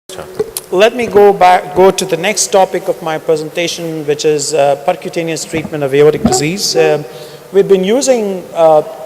Chapter. Let me go to the next topic of my presentation, which is percutaneous treatment of aortic disease. We've been using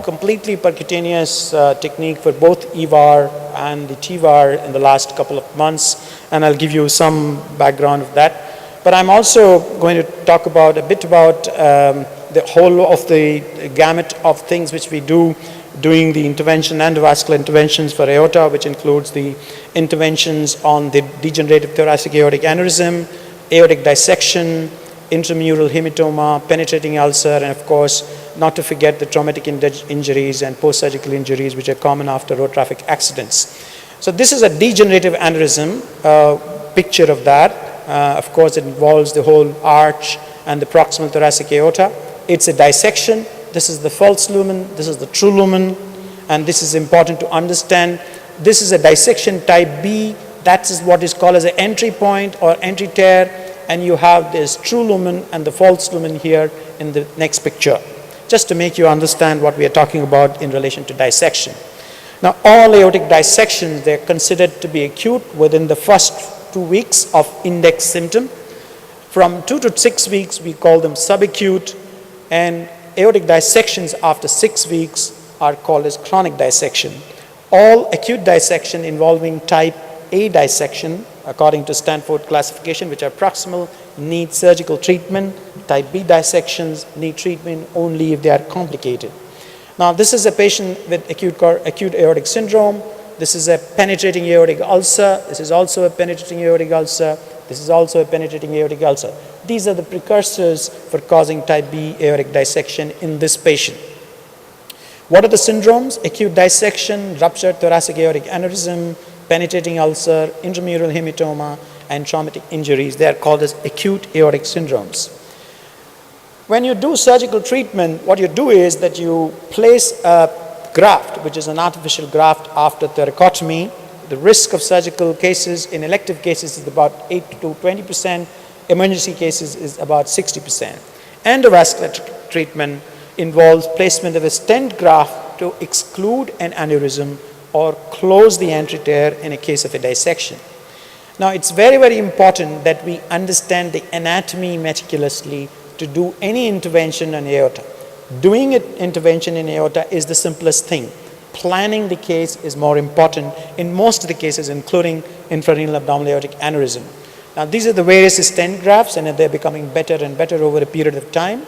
completely percutaneous technique for both EVAR and the TVAR in the last couple of months, and I'll give you some background of that. But I'm also going to talk about a bit about the whole of the gamut of things which we do doing the intervention, endovascular interventions for aorta, which includes the interventions on the degenerative thoracic aortic aneurysm, aortic dissection, intramural hematoma, penetrating ulcer, and of course, not to forget the traumatic injuries and post-surgical injuries which are common after road traffic accidents. So this is a degenerative aneurysm, picture of that. Of course, it involves the whole arch and the proximal thoracic aorta. It's a dissection. This is the false lumen, this is the true lumen, and this is important to understand. This is a dissection type B. That is what is called as an entry point or entry tear, and you have this true lumen and the false lumen here in the next picture, just to make you understand what we are talking about in relation to dissection. Now, all aortic dissections, they're considered to be acute within the first 2 weeks of index symptom. From 2 to 6 weeks, we call them subacute, and aortic dissections after 6 weeks are called as chronic dissection. All acute dissection involving type A dissection, according to Stanford classification, which are proximal, need surgical treatment. Type B dissections need treatment only if they are complicated. Now, this is a patient with acute aortic syndrome. This is a penetrating aortic ulcer. This is also a penetrating aortic ulcer. This is also a penetrating aortic ulcer. These are the precursors for causing type B aortic dissection in this patient. What are the syndromes? Acute dissection, ruptured thoracic aortic aneurysm, penetrating ulcer, intramural hematoma, and traumatic injuries. They are called as acute aortic syndromes. When you do surgical treatment, what you do is that you place a graft, which is an artificial graft after thoracotomy. The risk of surgical cases in elective cases is about 8 to 20%. Emergency cases is about 60%. Endovascular treatment involves placement of a stent graft to exclude an aneurysm or close the entry tear in a case of a dissection. Now, it's very, very important that we understand the anatomy meticulously to do any intervention on aorta. Doing an intervention in aorta is the simplest thing. Planning the case is more important in most of the cases, including infrarenal abdominal aortic aneurysm. Now, these are the various stent grafts, and they're becoming better and better over a period of time.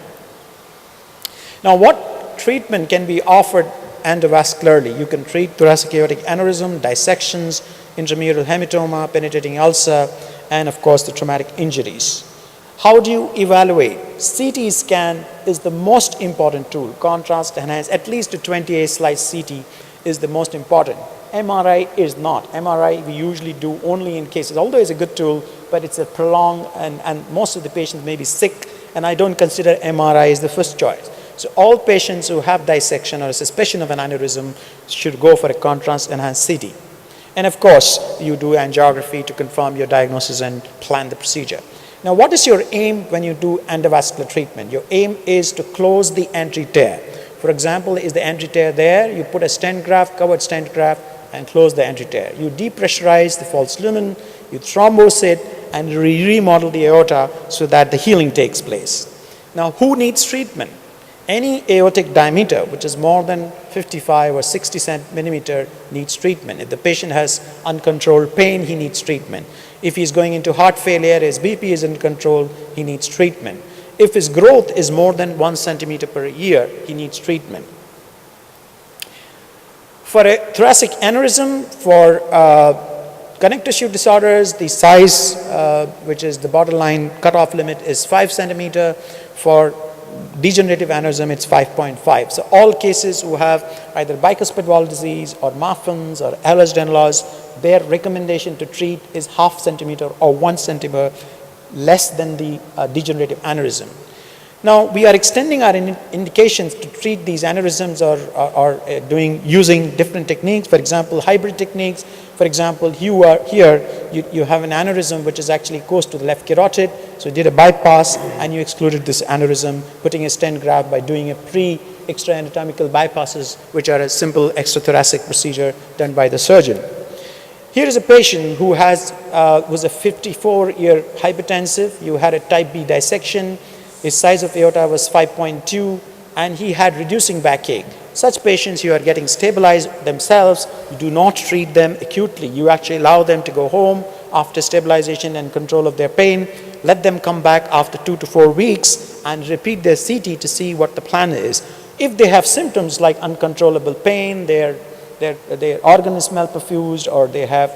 Now, what treatment can be offered endovascularly? You can treat thoracic aortic aneurysm, dissections, intramural hematoma, penetrating ulcer, and of course the traumatic injuries. How do you evaluate? CT scan is the most important tool. Contrast enhanced, at least a 28 slice CT is the most important. MRI is not. MRI we usually do only in cases, although it's a good tool, but it's a prolonged, and most of the patients may be sick, and I don't consider MRI as the first choice. So all patients who have dissection or a suspicion of an aneurysm should go for a contrast enhanced CT. And of course, you do angiography to confirm your diagnosis and plan the procedure. Now, what is your aim when you do endovascular treatment? Your aim is to close the entry tear. For example, is the entry tear there? You put a stent graft, covered stent graft, and close the entry tear. You depressurize the false lumen, you thrombose it, and remodel the aorta so that the healing takes place. Now, who needs treatment? Any aortic diameter, which is more than 55 or 60 centimeter, needs treatment. If the patient has uncontrolled pain, he needs treatment. If he's going into heart failure, his BP is in control, he needs treatment. If his growth is more than 1 centimeter per year, he needs treatment. For a thoracic aneurysm, for connective tissue disorders, the size, which is the borderline cutoff limit, is 5 centimeter. For degenerative aneurysm, it's 5.5. So all cases who have either bicuspid valve disease or Marfan's or Ehlers-Danlos, their recommendation to treat is half centimeter or 1 centimeter less than the degenerative aneurysm. Now, we are extending our indications to treat these aneurysms or using different techniques, for example, hybrid techniques. For example, you have an aneurysm which is actually close to the left carotid, so you did a bypass and you excluded this aneurysm, putting a stent graft by doing a pre-extra anatomical bypasses, which are a simple extrathoracic procedure done by the surgeon. Here is a patient who was a 54-year hypertensive. You had a type B dissection. His size of aorta was 5.2, and he had reducing backache. Such patients, you are getting stabilized themselves. You do not treat them acutely. You actually allow them to go home after stabilization and control of their pain. Let them come back after 2 to 4 weeks and repeat their CT to see what the plan is. If they have symptoms like uncontrollable pain, their organ is malperfused, or they have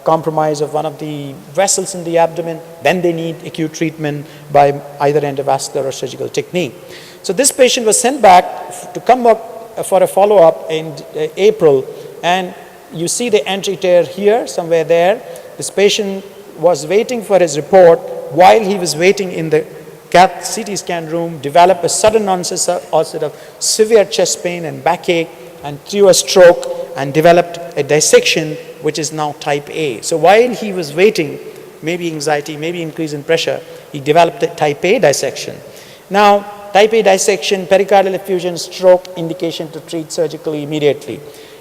compromise of one of the vessels in the abdomen, then they need acute treatment by either endovascular or surgical technique. So this patient was sent back to come up for a follow-up in April, and you see the entry tear here, somewhere there. This patient was waiting for his report. While he was waiting in the CT scan room, developed a sudden onset of severe chest pain and backache, and through a stroke, and developed a dissection, which is now type A. So while he was waiting, maybe anxiety, maybe increase in pressure, he developed a type A dissection. Now, type A dissection, pericardial effusion, stroke, indication to treat surgically immediately.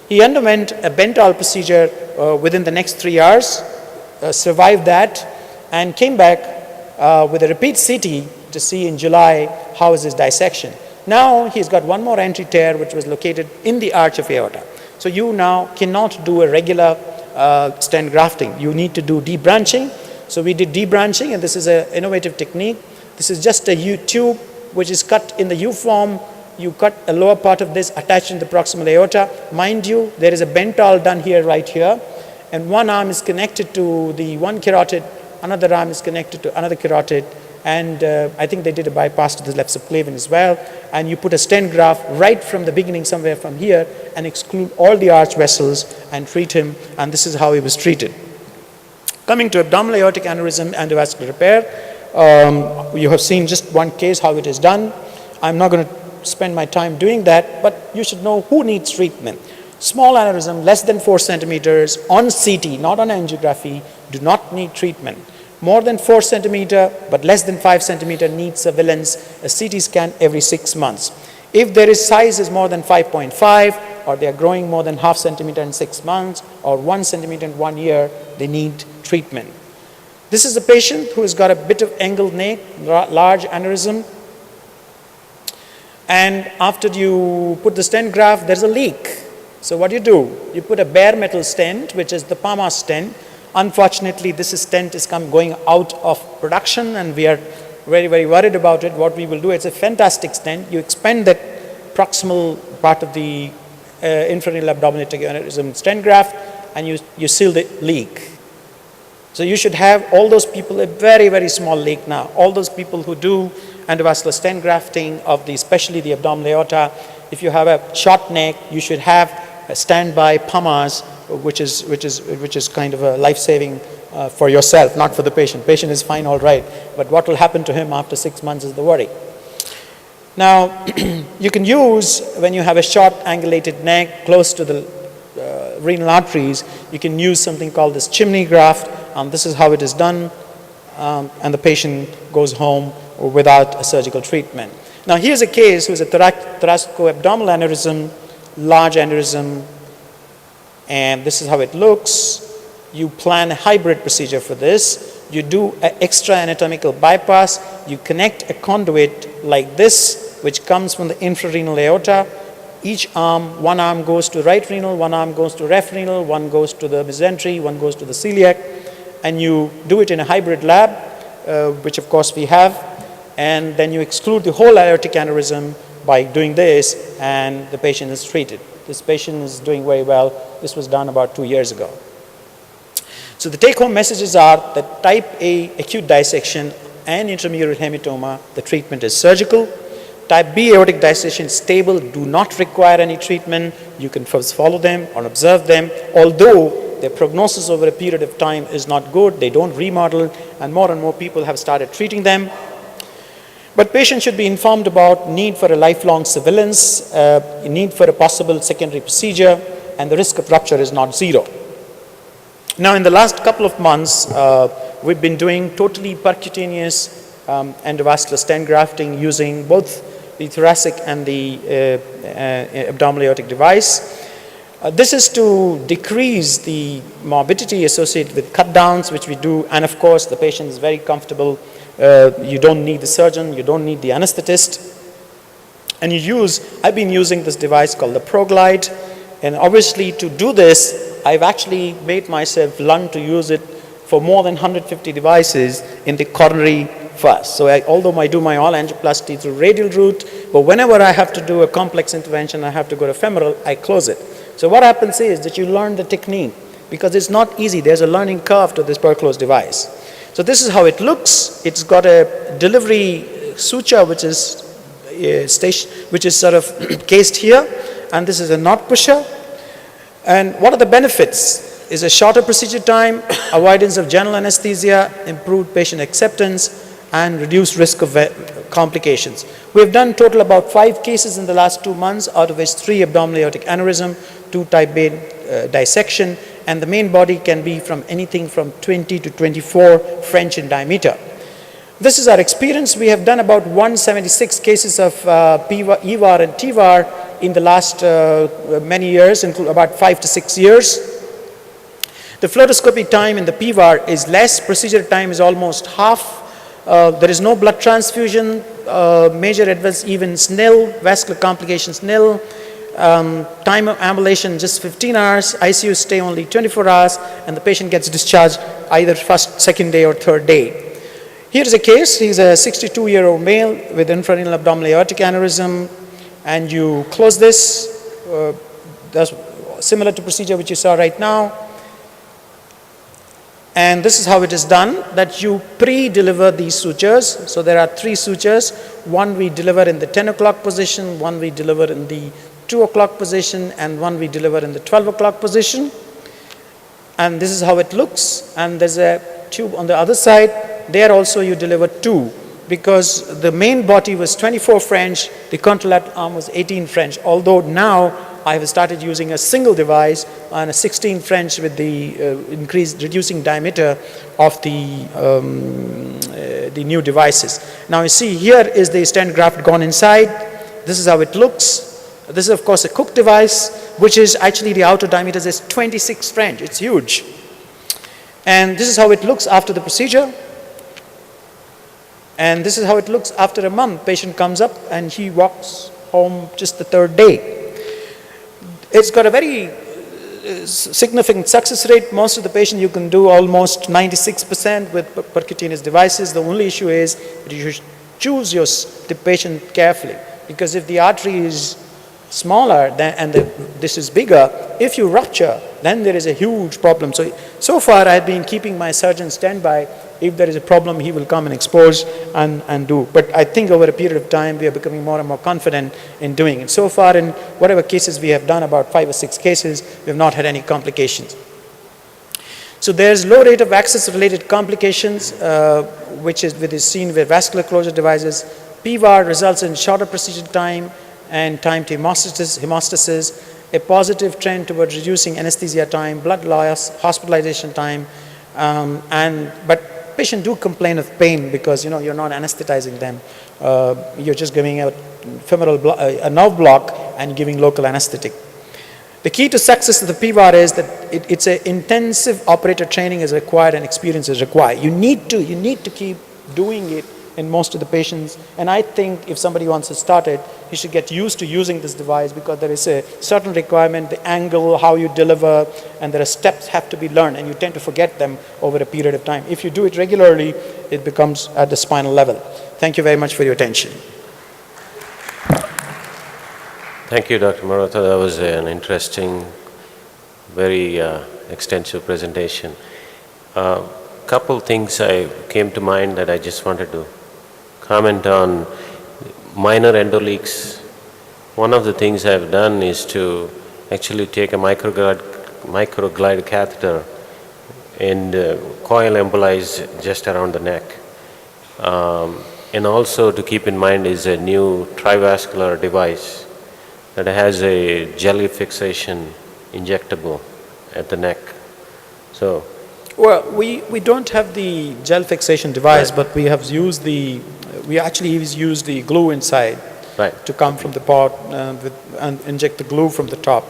He underwent a Bentall procedure within the next 3 hours, survived that, and came back with a repeat CT to see in July how is his dissection. Now he's got one more entry tear which was located in the arch of aorta. So you now cannot do a regular stent grafting. You need to do debranching. So we did debranching, and this is an innovative technique. This is just a U tube which is cut in the U form. You cut a lower part of this attached in the proximal aorta. Mind you, there is a Bentall done here, right here, and one arm is connected to the one carotid, another arm is connected to another carotid, and I think they did a bypass to the left subclavian as well, and you put a stent graft right from the beginning, somewhere from here, and exclude all the arch vessels and treat him, and this is how he was treated. Coming to abdominal aortic aneurysm endovascular repair, you have seen just one case how it is done. I'm not going to spend my time doing that, but you should know who needs treatment. Small aneurysm, less than 4 centimeters, on CT, not on angiography, do not need treatment. More than 4 centimeter, but less than 5 centimeter needs surveillance, a CT scan every 6 months. If there is size is more than 5.5, or they are growing more than ½ centimeter in 6 months, or 1 centimeter in 1 year, they need treatment. This is a patient who has got a bit of angled neck, large aneurysm, and after you put the stent graft, there's a leak. So what do? You put a bare metal stent, which is the PAMA stent. Unfortunately, this stent is going out of production, and we are very, very worried about it. What we will do, it's a fantastic stent. You expand that proximal part of the infrarenal abdominal aneurysm stent graft, and you seal the leak. So you should have all those people a very, very small leak now. All those people who do endovascular stent grafting of especially the abdominal aorta, if you have a short neck, you should have a standby PAMAs, which is kind of a life-saving for yourself, not for the patient. Patient is fine, all right, but what will happen to him after 6 months is the worry. Now, you can use, when you have a short angulated neck close to the renal arteries, you can use something called this chimney graft. This is how it is done, and the patient goes home without a surgical treatment. Now, here's a case who's a thoracic-abdominal aneurysm, large aneurysm, and this is how it looks. You plan a hybrid procedure for this. You do an extra anatomical bypass. You connect a conduit like this, which comes from the infrarenal aorta. Each arm, one arm goes to right renal, one arm goes to left renal, one goes to the mesentery, one goes to the celiac, and you do it in a hybrid lab, which of course we have, and then you exclude the whole aortic aneurysm by doing this, and the patient is treated. This patient is doing very well. This was done about 2 years ago. So the take-home messages are that type A acute dissection and intramural hematoma, the treatment is surgical. Type B aortic dissection, stable, do not require any treatment. You can first follow them or observe them, although their prognosis over a period of time is not good. They don't remodel, and more people have started treating them. But patients should be informed about need for a lifelong surveillance, need for a possible secondary procedure, and the risk of rupture is not zero. Now, in the last couple of months, we've been doing totally percutaneous endovascular stent grafting using both the thoracic and the abdominal aortic device. This is to decrease the morbidity associated with cut downs, which we do, and of course the patient is very comfortable. You don't need the surgeon, you don't need the anesthetist, and I've been using this device called the ProGlide, and obviously to do this, I've actually made myself learn to use it for more than 150 devices in the coronary first. So although I do my all angioplasty through radial route, but whenever I have to do a complex intervention, I have to go to femoral, I close it. So what happens is that you learn the technique, because it's not easy. There's a learning curve to this per-close device. So this is how it looks. It's got a delivery suture which is sort of cased here, and this is a knot pusher. And what are the benefits? Is a shorter procedure time, avoidance of general anesthesia, improved patient acceptance, and reduced risk of complications. We've done total about 5 cases in the last 2 months, out of which 3 abdominal aortic aneurysm, 2 type A dissection, and the main body can be from anything from 20 to 24 French in diameter. This is our experience. We have done about 176 cases of EVAR and TVAR in the last many years, including about 5 to 6 years. The fluoroscopy time in the PVAR is less, procedure time is almost half. There is no blood transfusion, major adverse events nil, vascular complications nil, time of ambulation just 15 hours, ICU stay only 24 hours, and the patient gets discharged either first, second day or third day. Here is a case. He's a 62-year-old male with infrarenal abdominal aortic aneurysm, and you close this, that's similar to procedure which you saw right now. And this is how it is done, that you pre-deliver these sutures. So there are 3 sutures. One we deliver in the 10 o'clock position, one we deliver in the 2 o'clock position, and one we deliver in the 12 o'clock position. And this is how it looks. And there's a tube on the other side. There also you deliver 2, because the main body was 24 French, the contralateral arm was 18 French, although now I have started using a single device and a 16 French with the reducing diameter of the new devices. Now you see, here is the stent graft gone inside. This is how it looks. This is of course a Cook device, which is actually the outer diameter is 26 French. It's huge. And this is how it looks after the procedure. And this is how it looks after a month. Patient comes up and he walks home just the 3rd day. It's got a very significant success rate. Most of the patients you can do almost 96% with percutaneous devices. The only issue is that you should choose the patient carefully, because if the artery is smaller and this is bigger, if you rupture, then there is a huge problem. So far I've been keeping my surgeon standby. If there is a problem, he will come and expose and do. But I think over a period of time, we are becoming more and more confident in doing it. So far, in whatever cases we have done, about 5 or 6 cases, we have not had any complications. So there's low rate of access-related complications, which is seen with vascular closure devices. PVAR results in shorter procedure time and time to hemostasis, a positive trend towards reducing anesthesia time, blood loss, hospitalization time, but patients do complain of pain because you're not anesthetizing them. You're just giving a a nerve block and giving local anesthetic. The key to success of the PVAR is that it's an intensive operator training is required and experience is required. You need to keep doing it in most of the patients, and I think if somebody wants to start it, he should get used to using this device, because there is a certain requirement, the angle, how you deliver, and there are steps have to be learned, and you tend to forget them over a period of time. If you do it regularly, it becomes at the spinal level. Thank you very much for your attention. Thank you, Dr. Maratha. That was an interesting, very extensive presentation. Couple things came to mind that I just wanted to comment on. Minor endo leaks. One of the things I've done is to actually take a microglide catheter and coil embolize just around the neck. And also to keep in mind is a new trivascular device that has a jelly fixation injectable at the neck. So, well, we don't have the gel fixation device, right, but we actually use the glue inside, right, to come from the pot and inject the glue from the top.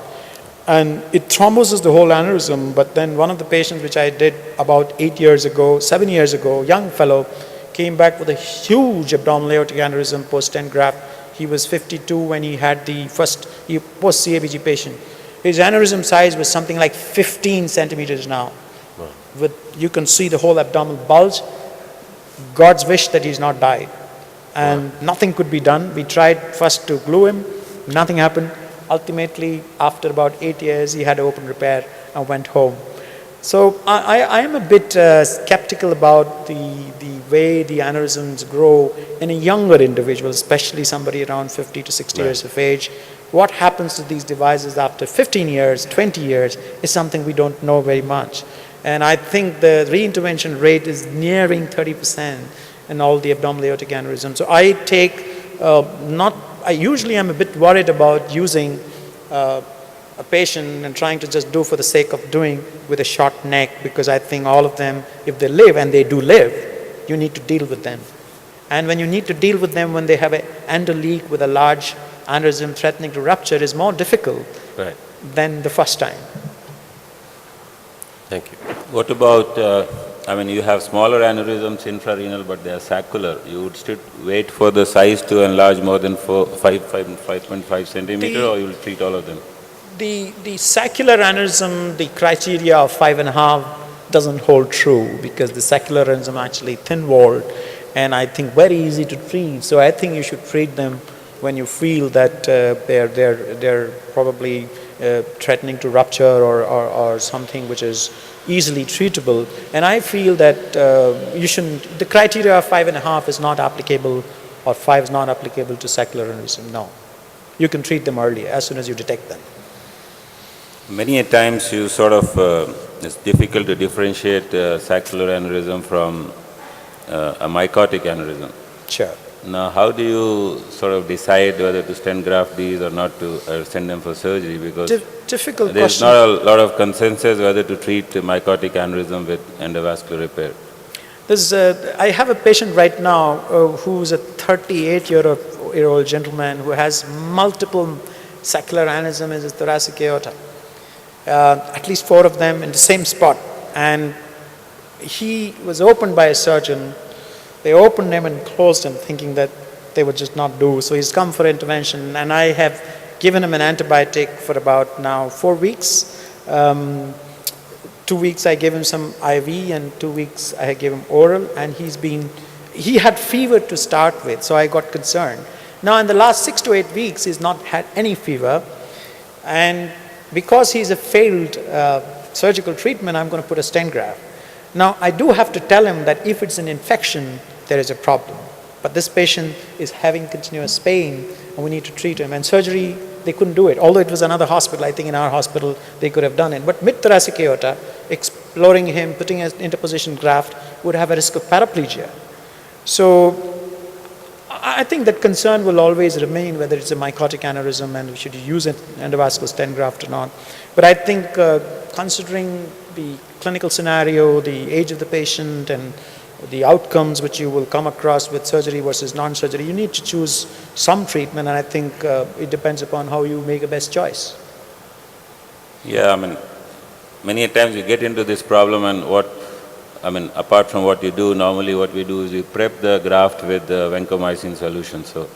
and it thromboses the whole aneurysm. But then one of the patients which I did about 7 years ago, young fellow, came back with a huge abdominal aortic aneurysm post-stent graft. He was 52 when he had the post-CABG patient. His aneurysm size was something like 15 centimeters now. Wow. You can see the whole abdominal bulge. God's wish that he's not died. And wow. Nothing could be done. We tried first to glue him, nothing happened. Ultimately, after about 8 years, he had open repair and went home. So I am a bit skeptical about the way the aneurysms grow in a younger individual, especially somebody around 50 to 60 right. years of age. What happens to these devices after 15 years, 20 years is something we don't know very much. And I think the reintervention rate is nearing 30% in all the abdominal aortic aneurysms. So I take I usually am a bit worried about using a patient and trying to just do for the sake of doing with a short neck, because I think all of them, if they live, and they do live, you need to deal with them. And when you need to deal with them when they have an endo leak with a large aneurysm threatening to rupture is more difficult right. than the first time. Thank you. What about, you have smaller aneurysms intrarenal, but they are saccular. You would still wait for the size to enlarge more than 5.5 centimeter, or you will treat all of them? The saccular aneurysm, the criteria of 5.5 doesn't hold true, because the saccular aneurysm actually thin-walled and I think very easy to treat. So I think you should treat them when you feel that they're probably threatening to rupture or something which is easily treatable. And I feel that you shouldn't, the criteria of 5.5 is not applicable, or 5 is not applicable to saccular aneurysm, no. You can treat them early, as soon as you detect them. Many a times you sort of, it's difficult to differentiate saccular aneurysm from a mycotic aneurysm. Sure. Now, how do you sort of decide whether to stent graft these or not to send them for surgery? Because difficult there's question. not a lot of consensus whether to treat mycotic aneurysm with endovascular repair. I have a patient right now who's a 38-year-old gentleman who has multiple saccular aneurysm in his thoracic aorta. At least 4 of them in the same spot. And he was opened by a surgeon. They opened him and closed him, thinking that they would just not do. So he's come for intervention, and I have given him an antibiotic for about now 4 weeks. 2 weeks I gave him some IV, and 2 weeks I gave him oral, and he had fever to start with, so I got concerned. Now in the last 6 to 8 weeks, he's not had any fever, and because he's a failed surgical treatment, I'm going to put a stent graft. Now I do have to tell him that if it's an infection, there is a problem. But this patient is having continuous pain, and we need to treat him. And surgery, they couldn't do it. Although it was another hospital, I think in our hospital they could have done it. But mid-thoracic aorta, exploring him, putting an interposition graft would have a risk of paraplegia. So I think that concern will always remain, whether it's a mycotic aneurysm and we should use an endovascular stent graft or not. But I think considering the clinical scenario, the age of the patient, and the outcomes which you will come across with surgery versus non-surgery, you need to choose some treatment, and I think it depends upon how you make a best choice. Yeah, many a times you get into this problem, and apart from what you do, normally what we do is we prep the graft with the vancomycin solution. So,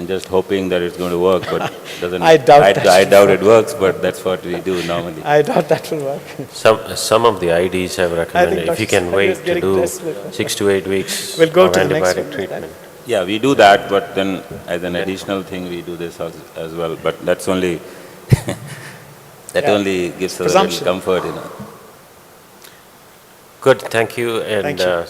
just hoping that it's going to work, but it doesn't. I doubt it works, but that's what we do normally. I doubt that will work. Some of the IDs have recommended if you can wait to do 6 to 8 weeks we'll go of to the next antibiotic one. treatment. Yeah, we do that, but then as an additional thing, we do this as well. But that's only only gives us a little comfort, Good, thank you. And Thank you. so